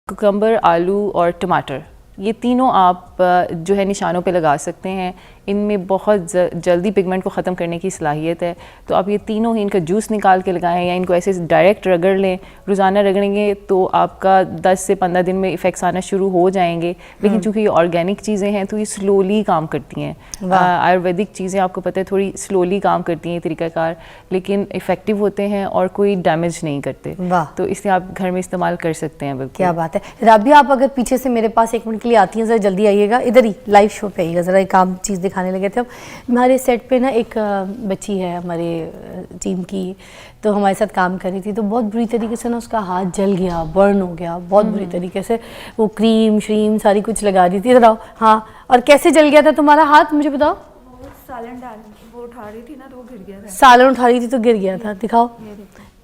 Cucumber, आलू और टमाटर, ये तीनों आप जो है निशानों पे लगा सकते हैं। इनमें बहुत जल्दी पिगमेंट को ख़त्म करने की सलाहियत है, तो आप ये तीनों ही इनका जूस निकाल के लगाएं या इनको ऐसे डायरेक्ट रगड़ लें। रोज़ाना रगड़ेंगे तो आपका 10 से 15 दिन में इफ़ेक्ट्स आना शुरू हो जाएंगे। लेकिन चूँकि ये ऑर्गेनिक चीज़ें हैं तो ये स्लोली काम करती हैं। आयुर्वेदिक चीज़ें आपको पता है थोड़ी स्लोली काम करती हैं तरीक़ाकार, लेकिन इफ़ेक्टिव होते हैं और कोई डैमेज नहीं करते। तो इसलिए आप घर में इस्तेमाल कर सकते हैं। बिल्कुल, क्या बात है। राबिया, आप अगर पीछे से मेरे पास 1 मिनट के लिए आती हैं, ज़रा जल्दी आइएगा, इधर ही लाइव शो पे आइएगा, ज़रा एक काम चीज़ दिखाने लगे थे हम। हमारे सेट पे ना एक बच्ची है हमारे टीम की, तो हमारे साथ काम कर रही थी, तो बहुत बुरी तरीके से ना उसका हाथ जल गया, बर्न हो गया बहुत बुरी तरीके से। वो क्रीम श्रीम सारी कुछ लगा रही थी। बताओ, हाँ, और कैसे जल गया था तुम्हारा हाथ, मुझे बताओ। सालन वो उठा रही थी ना, तो वो गिर गया था। सालन उठा रही थी तो गिर गया था, दिखाओ।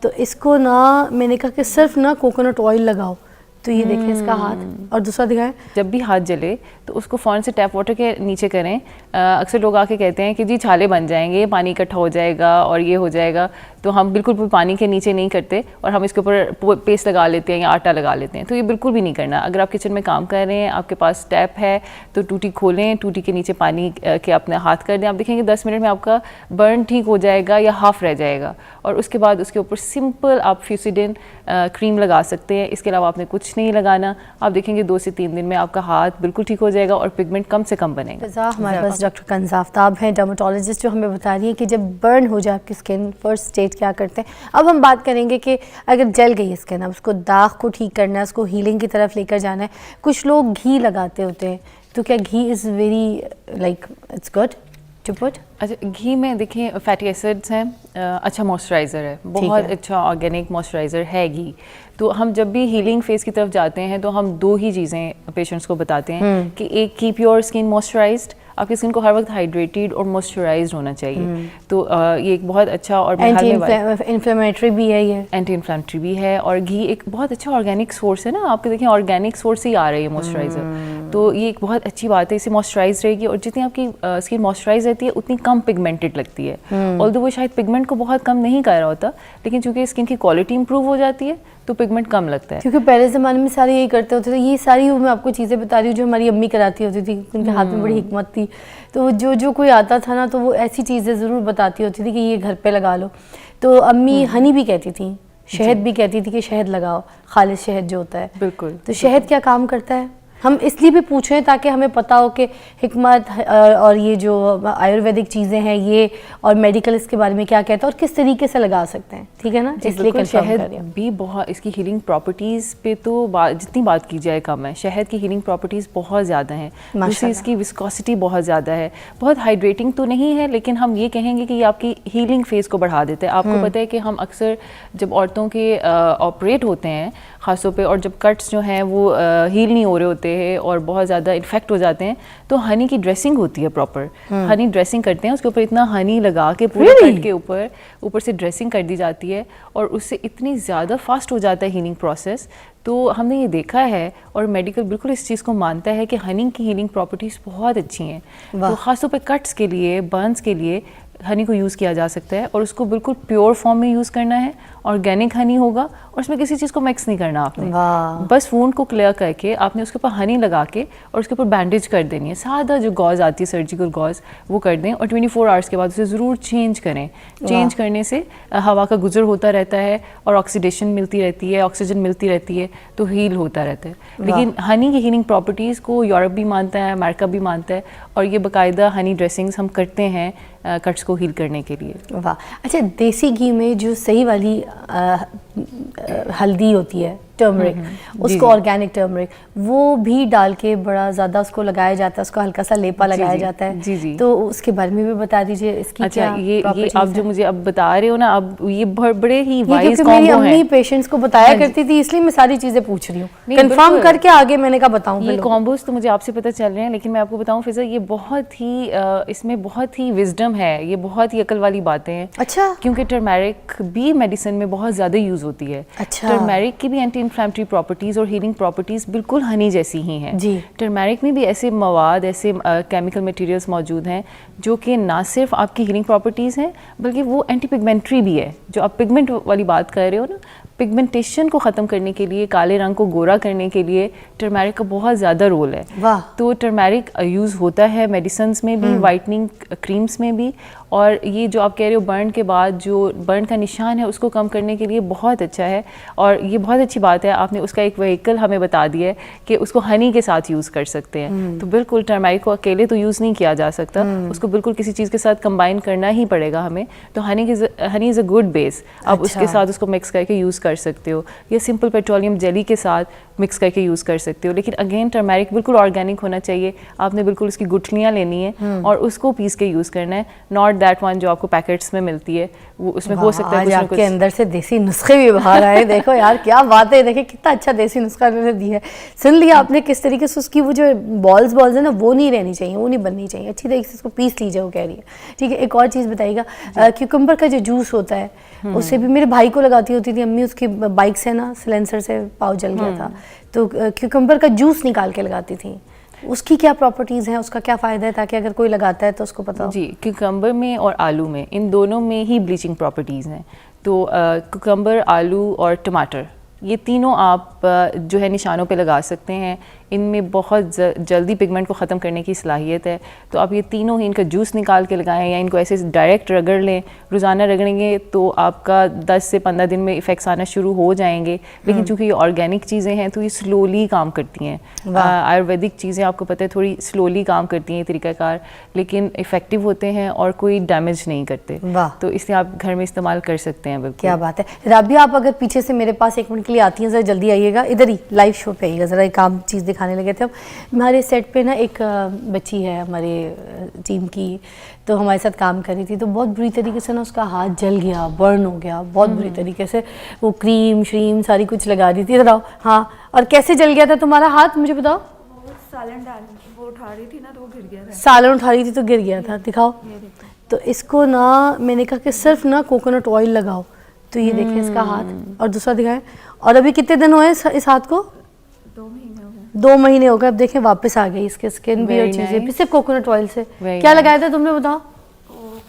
तो इसको ना मैंने कहा कि सिर्फ ना कोकोनट ऑयल लगाओ, तो ये देखें इसका हाथ। और दूसरा दिखाएं। जब भी हाथ जले तो उसको फ़ौरन से टैप वाटर के नीचे करें। अक्सर लोग आके कहते हैं कि जी छाले बन जाएंगे, पानी इकट्ठा हो जाएगा और ये हो जाएगा, तो हम बिल्कुल पानी के नीचे नहीं करते और हम इसके ऊपर पेस्ट लगा लेते हैं या आटा लगा लेते हैं। तो ये बिल्कुल भी नहीं करना। अगर आप किचन में काम कर रहे हैं, आपके पास टैप है, तो टूटी खोलें, टूटी के नीचे पानी के अपने हाथ कर दें। आप देखेंगे 10 मिनट में आपका बर्न ठीक हो जाएगा या हाफ रह जाएगा। और उसके बाद उसके ऊपर सिंपल आप फ्यूसिडिन क्रीम लगा सकते हैं। इसके अलावा आपने कुछ नहीं लगाना। आप देखेंगे 2 से 3 दिन में आपका हाथ बिल्कुल ठीक हो जाएगा और पिगमेंट कम से कम बनेगा। हमारे पास डॉक्टर कंज़ा आफ्ताब हैं, डर्मेटोलॉजिस्ट, जो हमें बता रही है कि जब बर्न हो जाए आपकी स्किन, फर्स्ट स्टेज क्या करते हैं। अब हम बात करेंगे कि अगर जल गई स्किन, अब उसको दाग को ठीक करना है, उसको हीलिंग की तरफ लेकर जाना है। कुछ लोग घी लगाते होते हैं, तो क्या ghee is very like it's good to put? अच्छा, घी में देखें फैटी एसिड्स हैं, अच्छा मॉइस्चराइज़र है, बहुत अच्छा ऑर्गेनिक मॉइस्चराइज़र है घी। तो हम जब भी हीलिंग फेज़ की तरफ जाते हैं तो हम 2 ही चीज़ें पेशेंट्स को बताते हैं कि एक, कीप योर स्किन मॉइस्चराइज्ड, आपकी स्किन को हर वक्त हाइड्रेटेड और मॉइस्चराइज्ड होना चाहिए। तो ये एक बहुत अच्छा और एंटी इन्फ्लेमेटरी भी है, ये एंटी इन्फ्लेमेटरी भी है। और घी एक बहुत अच्छा ऑर्गेनिक सोर्स है ना, आपके देखें ऑर्गेनिक सोर्स से ही आ रही है मॉइस्चराइज़र, तो ये एक बहुत अच्छी बात है। इससे मॉइस्चराइज रहेगी और जितनी आपकी स्किन मॉइस्चराइज रहती है उतनी कम पिगमेंटेड लगती है। ऑल्दो वो शायद पिगमेंट को बहुत कम नहीं कर रहा होता, लेकिन चूंकि स्किन की क्वालिटी इंप्रूव हो जाती है तो पिगमेंट कम लगता है। क्योंकि पहले ज़माने में सारे यही करते होते थे। ये सारी मैं आपको चीज़ें बता रही हूँ जो हमारी अम्मी कराती होती थी, उनके हाथ में बड़ी हिकमत थी। तो जो कोई आता था ना, तो वो ऐसी चीज़ें ज़रूर बताती होती थी कि ये घर पे लगा लो। तो अम्मी हनी भी कहती थी, शहद भी कहती थी कि शहद लगाओ, खालिश शहद जो होता है। बिल्कुल। तो शहद क्या काम करता है, हम इसलिए भी पूछ रहे हैं ताकि हमें पता हो कि हिकमत और ये जो आयुर्वेदिक चीज़ें हैं ये, और मेडिकल इसके बारे में क्या कहता है और किस तरीके से लगा सकते हैं, ठीक है ना। इसलिए शहद भी बहुत, इसकी हीलिंग प्रॉपर्टीज़ पे तो जितनी बात की जाए कम है। शहद की हीलिंग प्रॉपर्टीज़ बहुत ज़्यादा हैं। दूसरी इसकी विस्कोसिटी बहुत ज़्यादा है, बहुत हाइड्रेटिंग तो नहीं है, लेकिन हम ये कहेंगे कि ये आपकी हीलिंग फेज़ को बढ़ा देता है। आपको पता है कि हम अक्सर जब औरतों के ऑपरेट होते हैं ख़ासतौर पे, और जब कट्स जो हैं वो हील नहीं हो रहे होते हैं और बहुत ज़्यादा इन्फेक्ट हो जाते हैं, तो हनी की ड्रेसिंग होती है प्रॉपर। हनी ड्रेसिंग करते हैं, उसके ऊपर इतना हनी लगा के पूरे कट के ऊपर से ड्रेसिंग कर दी जाती है और उससे इतनी ज़्यादा फास्ट हो जाता है हीलिंग प्रोसेस। तो हमने ये देखा है और मेडिकल बिल्कुल इस चीज़ को मानता है कि हनी की हीलिंग प्रॉपर्टीज़ बहुत अच्छी हैं। तो ख़ासतौर पे कट्स के लिए, बर्न्स के लिए हनी को यूज़ किया जा सकता है और उसको बिल्कुल प्योर फॉर्म में यूज़ करना है। ऑर्गेनिक हनी होगा और उसमें किसी चीज़ को मिक्स नहीं करना आपने, बस वूंड को क्लियर करके आपने उसके ऊपर हनी लगा के और उसके ऊपर बैंडेज कर देनी है। सादा जो गॉज आती है, सर्जिकल गॉज, वो कर दें और 24 आवर्स के बाद उसे ज़रूर चेंज करें। चेंज करने से हवा का गुजर होता रहता है और ऑक्सीडेशन मिलती रहती है, ऑक्सीजन मिलती रहती है, तो हील होता रहता है। लेकिन हनी की हीलिंग प्रॉपर्टीज़ को यूरोप भी मानता है, अमेरिका भी मानता है, और ये बाकायदा हनी ड्रेसिंग्स हम करते हैं कट्स को हील करने के लिए। वाह। अच्छा, देसी घी में जो सही वाली हल्दी होती है, टर्मरिक, उसको ऑर्गेनिक टर्मरिक, वो भी डाल के बड़ा ज़्यादा उसको लगाया जाता है, उसको हल्का सा लेपा लगाया जाता है। जी। तो उसके बारे में भी बता दीजिए इसकी। अच्छा, क्या ये आप जो मुझे अब बता रहे हो ना, अब ये बड़े ही वाइज कॉम्बो है। मेरी अम्मी पेशेंट्स को बताया करती थी, इसलिए मैं सारी चीज़ें पूछ रही हूँ, कंफर्म करके आगे मैंने कहा बताऊँ। ये कॉम्बोज तो मुझे आपसे पता चल रहे हैं, लेकिन मैं आपको बताऊँ फिजा, ये बहुत ही इसमें बहुत ही विजडम है, ये बहुत ही अकल वाली बातें हैं। अच्छा। क्योंकि टर्मेरिक भी मेडिसिन में बहुत ज़्यादा यूज़ होती है। अच्छा। टर्मेरिक की भी एंटी इन्फ्लेमेटरी प्रॉपर्टीज़ और हीलिंग प्रॉपर्टीज़ बिल्कुल हनी जैसी ही हैं। जी। टर्मेरिक में भी ऐसे मवाद, ऐसे केमिकल मटेरियल्स मौजूद हैं जो कि ना सिर्फ आपकी हीलिंग प्रॉपर्टीज़ हैं, बल्कि वो एंटी पिगमेंट्री भी है। जो आप पिगमेंट वाली बात कर रहे हो ना, पिगमेंटेशन को ख़त्म करने के लिए, काले रंग को गोरा करने के लिए टर्मेरिक का बहुत ज़्यादा रोल है। वाह। तो टर्मेरिक यूज़ होता है मेडिसिन्स में भी, वाइटनिंग क्रीम्स में भी, और ये जो आप कह रहे हो बर्न के बाद जो बर्न का निशान है उसको कम करने के लिए बहुत अच्छा है। और ये बहुत अच्छी बात है, आपने उसका एक व्हीकल हमें बता दिया है कि उसको हनी के साथ यूज़ कर सकते हैं। तो बिल्कुल टर्मेरिक को अकेले तो यूज़ नहीं किया जा सकता, उसको बिल्कुल किसी चीज़ के साथ कंबाइन करना ही पड़ेगा हमें। तो Honey is a good base, आप उसके साथ उसको मिक्स करके यूज़ कर सकते हो, या सिंपल पेट्रोलियम जेली के साथ मिक्स करके यूज़ कर सकते हो। लेकिन अगेन टर्मेरिक बिल्कुल ऑर्गेनिक होना चाहिए, आपने बिल्कुल उसकी गुठलियाँ लेनी है और उसको पीस के यूज़ करना है, नॉट दैट वन जो आपको पैकेट्स में मिलती है, वो उसमें हो सकता है आज कुछ आपके ना कुछ। अंदर से देसी नुस्खे भी बाहर आए। देखो यार क्या बात है, देखिए कितना अच्छा देसी नुस्खा इन्होंने दिया है। सुन लिया आपने किस तरीके से उसकी वो जो बॉल्स है ना वो नहीं रहनी चाहिए, वो नहीं बननी चाहिए, अच्छी तरीके से उसको पीस लीजिए, वो कह रही है। ठीक है, एक और चीज़ बताइएगा, क्यूकम्बर का जो जूस होता है उससे भी मेरे भाई को लगाती होती थी अम्मी, उसकी बाइक से ना सिलेंसर से पाव जल गया था, तो क्यूकम्बर का जूस निकाल के लगाती थी। उसकी क्या प्रॉपर्टीज़ हैं, उसका क्या फ़ायदा है, ताकि अगर कोई लगाता है तो उसको पता हो? जी, क्यूकम्बर में और आलू में, इन दोनों में ही ब्लीचिंग प्रॉपर्टीज़ हैं। तो क्यूकम्बर, आलू और टमाटर, ये तीनों आप जो है निशानों पे लगा सकते हैं। इनमें बहुत जल्दी पिगमेंट को ख़त्म करने की सलाहियत है। तो आप ये तीनों ही, इनका जूस निकाल के लगाएं या इनको ऐसे डायरेक्ट रगड़ लें। रोज़ाना रगड़ेंगे तो आपका 10 से 15 दिन में इफ़ेक्ट्स आना शुरू हो जाएंगे। लेकिन चूँकि ये ऑर्गेनिक चीज़ें हैं तो ये स्लोली काम करती हैं। आयुर्वेदिक चीज़ें आपको पता है थोड़ी स्लोली काम करती हैं तरीक़ाकार, लेकिन इफ़ेक्टिव होते हैं और कोई डैमेज नहीं करते। तो इसलिए आप घर में इस्तेमाल कर सकते हैं। बिल्कुल, क्या बात है। राबिया, आप अगर पीछे से मेरे पास 1 मिनट के लिए आती हैं, ज़रा जल्दी आइएगा, इधर ही लाइव शो पे आइएगा, ज़रा एक काम चीज़ दिखाने लगे थे हम। हमारे सेट पे ना एक बच्ची है हमारे टीम की, तो हमारे साथ काम कर रही थी, तो बहुत बुरी तरीके से ना उसका हाथ जल गया, बर्न हो गया बहुत बुरी तरीके से। वो क्रीम श्रीम सारी कुछ लगा रही थी। बताओ, हाँ, और कैसे जल गया था तुम्हारा हाथ, मुझे बताओ। वो सालन डाल वो उठा रही थी ना तो वो गिर गया था। सालन उठा रही थी तो गिर गया था, दिखाओ। तो इसको ना मैंने कहा कि सिर्फ ना कोकोनट ऑयल लगाओ, तो ये देखें इसका हाथ, और दूसरा दिखाएं। और अभी कितने दिन हुए इस हाथ को? 2 महीने हो गए। 2 महीने हो गए। अब देखें वापस आ गई इसके स्किन भी और चीज़ें भी, सिर्फ कोकोनट ऑयल से। क्या लगाया था तुमने, बताओ?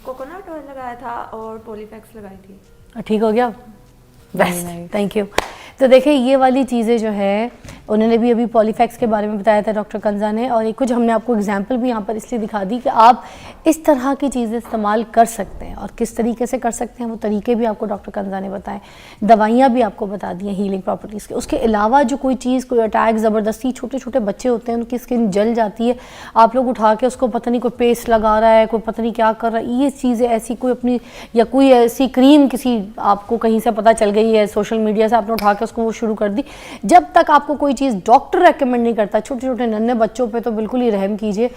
कोकोनट ऑयल लगाया था और पॉलीफैक्स लगाई थी। ठीक हो गया, बेस्ट, थैंक यू। तो देखिए ये वाली चीज़ें जो है उन्होंने भी अभी पॉलीफैक्स के बारे में बताया था डॉक्टर कंजा ने, और एक कुछ हमने आपको एग्जांपल भी यहाँ पर इसलिए दिखा दी कि आप इस तरह की चीज़ें इस्तेमाल कर सकते हैं, और किस तरीके से कर सकते हैं वो तरीके भी आपको डॉक्टर कंजा ने बताए, दवाइयाँ भी आपको बता दी हैं हीलिंग प्रॉपर्टीज़ के। उसके अलावा जो कोई चीज़, कोई अटैक ज़बरदस्ती, छोटे छोटे बच्चे होते हैं उनकी स्किन जल जाती है, आप लोग उठा के उसको पता नहीं कोई पेस्ट लगा रहा है, कोई पता नहीं क्या कर रहा है, ये चीज़ें ऐसी कोई अपनी, या कोई ऐसी क्रीम किसी आपको कहीं से पता चल गई है सोशल मीडिया से, आपने उठा के उसको वो शुरू कर दी। जब तक आपको कोई चीज़ डॉक्टर रेकमेंड नहीं करता, छोटे छोटे नन्हे बच्चों पे तो बिल्कुल ही रहम कीजिए।